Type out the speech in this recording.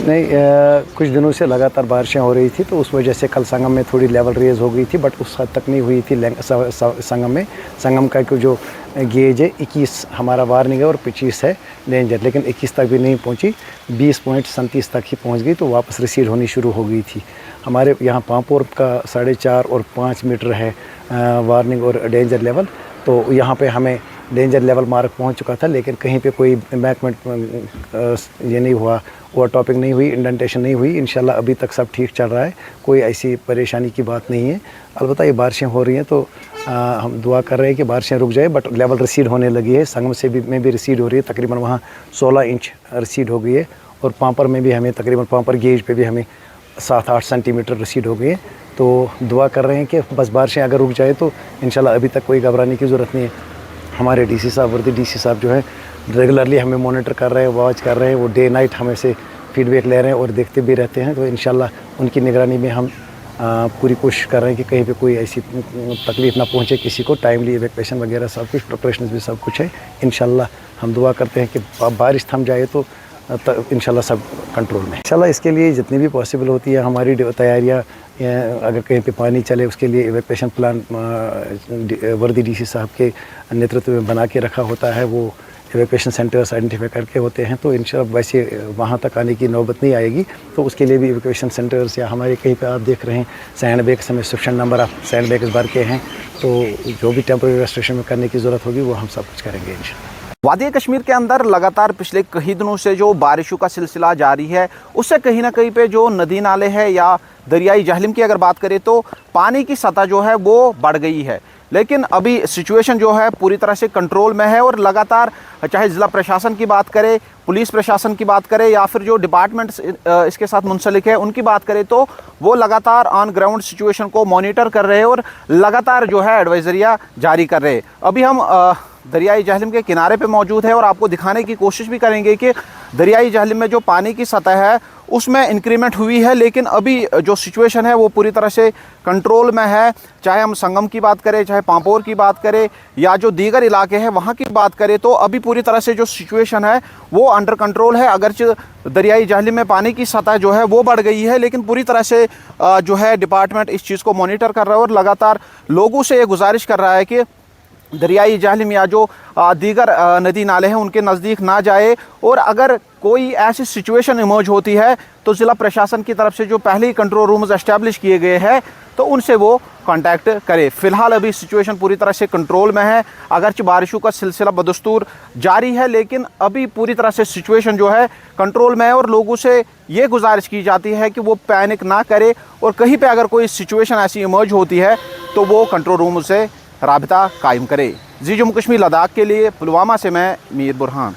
नहीं, कुछ दिनों से लगातार बारिशें हो रही थी, तो उस वजह से कल संगम में थोड़ी लेवल रेज हो गई थी, बट उस हद तक नहीं हुई थी संगम में। संगम का जो गेज है 21 हमारा वार्निंग है और 25 है डेंजर, लेकिन 21 तक भी नहीं पहुंची, 20.37 तक ही पहुंच गई, तो वापस रिसीड होनी शुरू हो गई थी। हमारे यहाँ पांपोर का 4.5 और 5 मीटर है वार्निंग और डेंजर लेवल, तो यहाँ पे हमें डेंजर लेवल मार्क पहुंच चुका था, लेकिन कहीं पे कोई एम्बैंकमेंट ये नहीं हुआ, ओवर टॉपिंग नहीं हुई, इंडेंटेशन नहीं हुई। इंशाल्लाह अभी तक सब ठीक चल रहा है, कोई ऐसी परेशानी की बात नहीं है। अलबत्ता ये बारिशें हो रही हैं, तो हम दुआ कर रहे हैं कि बारिशें रुक जाए, बट लेवल रिसीड होने लगी है। संगम से भी में भी रिसीड हो रही है, तकरीबन वहाँ 16 इंच रिसीड हो गई है, और पांपर में भी हमें तकरीबन पांपर गेज पे भी हमें 7-8 सेंटीमीटर रिसीड हो गई है। तो दुआ कर रहे हैं कि बस बारिशें अगर रुक जाए तो इंशाल्लाह अभी तक कोई घबराने की ज़रूरत नहीं है। हमारे डीसी साहब, वर्दी डीसी साहब जो है रेगुलरली हमें मॉनिटर कर रहे हैं, वॉच कर रहे हैं, वो डे नाइट हमें से फीडबैक ले रहे हैं और देखते भी रहते हैं। तो इंशाल्लाह उनकी निगरानी में हम पूरी कोशिश कर रहे हैं कि कहीं पे कोई ऐसी तकलीफ़ ना पहुंचे किसी को। टाइमली इवैक्यूएशन वगैरह सब कुछ, प्रिपरेशन भी सब कुछ है। इंशाल्लाह हम दुआ करते हैं कि बारिश थम जाए तो इंशाल्लाह सब कंट्रोल में। इंशाल्लाह इसके लिए जितनी भी पॉसिबल होती है हमारी तैयारियाँ, अगर कहीं पे पानी चले उसके लिए इवैक्यूएशन प्लान वर्दी डीसी साहब के नेतृत्व में बना के रखा होता है। वो इवैक्यूएशन सेंटर्स आइडेंटिफाई करके होते हैं, तो इंशाल्लाह वैसे वहाँ तक आने की नौबत नहीं आएगी। तो उसके लिए भी इवैक्यूएशन सेंटर्स, या हमारे कहीं पे आप देख रहे हैं सैंड बैग्स में sufficient number of sand bags भर के हैं, तो जो भी टेम्परेरी रेस्ट्रिक्शन में करने की ज़रूरत होगी वो हम सब कुछ करेंगे इंशाल्लाह। वादी कश्मीर के अंदर लगातार पिछले कई दिनों से जो बारिशों का सिलसिला जारी है, उससे कहीं ना कहीं पे जो नदी नाले हैं या दरियाई जहलम की अगर बात करें तो पानी की सतह जो है वो बढ़ गई है। लेकिन अभी सिचुएशन जो है पूरी तरह से कंट्रोल में है, और लगातार चाहे ज़िला प्रशासन की बात करें, पुलिस प्रशासन की बात करें, या फिर जो डिपार्टमेंट्स इसके साथ मुंसलिक है उनकी बात करें, तो वो लगातार ऑन ग्राउंड सिचुएशन को मॉनिटर कर रहे हैं और लगातार जो है एडवाइजरियाँ जारी कर रहे हैं। अभी हम दरियाई जहलम के किनारे पे मौजूद है और आपको दिखाने की कोशिश भी करेंगे कि दरियाई जहलम में जो पानी की सतह है उसमें इंक्रीमेंट हुई है, लेकिन अभी जो सिचुएशन है वो पूरी तरह से कंट्रोल में है। चाहे हम संगम की बात करें, चाहे पांपोर की बात करें, या जो दीगर इलाके हैं वहाँ की बात करें, तो अभी पूरी तरह से जो सिचुएशन है वो अंडर कंट्रोल है। अगरचे दरियाई जहलम में पानी की सतह जो है वो बढ़ गई है, लेकिन पूरी तरह से जो है डिपार्टमेंट इस चीज़ को मॉनिटर कर रहा है और लगातार लोगों से ये गुजारिश कर रहा है कि दरियाई जहलम या जो दीगर नदी नाले हैं उनके नज़दीक ना जाए, और अगर कोई ऐसी सिचुएशन इमर्ज होती है तो ज़िला प्रशासन की तरफ से जो पहले ही कंट्रोल रूम्स एस्टैब्लिश किए गए हैं तो उनसे वो कांटेक्ट करे। फ़िलहाल अभी सिचुएशन पूरी तरह से कंट्रोल में है, अगरचे बारिशों का सिलसिला बदस्तूर जारी है, लेकिन अभी पूरी तरह से सिचुएशन जो है कंट्रोल में है, और लोगों से ये गुजारिश की जाती है कि वो पैनिक ना करे, और कहीं पर अगर कोई सिचुएशन ऐसी इमर्ज होती है तो वो कंट्रोल रूम से राबिता कायम करे। जी जम्मू कश्मीर लद्दाख के लिए पुलवामा से मैं मीर बुरहान।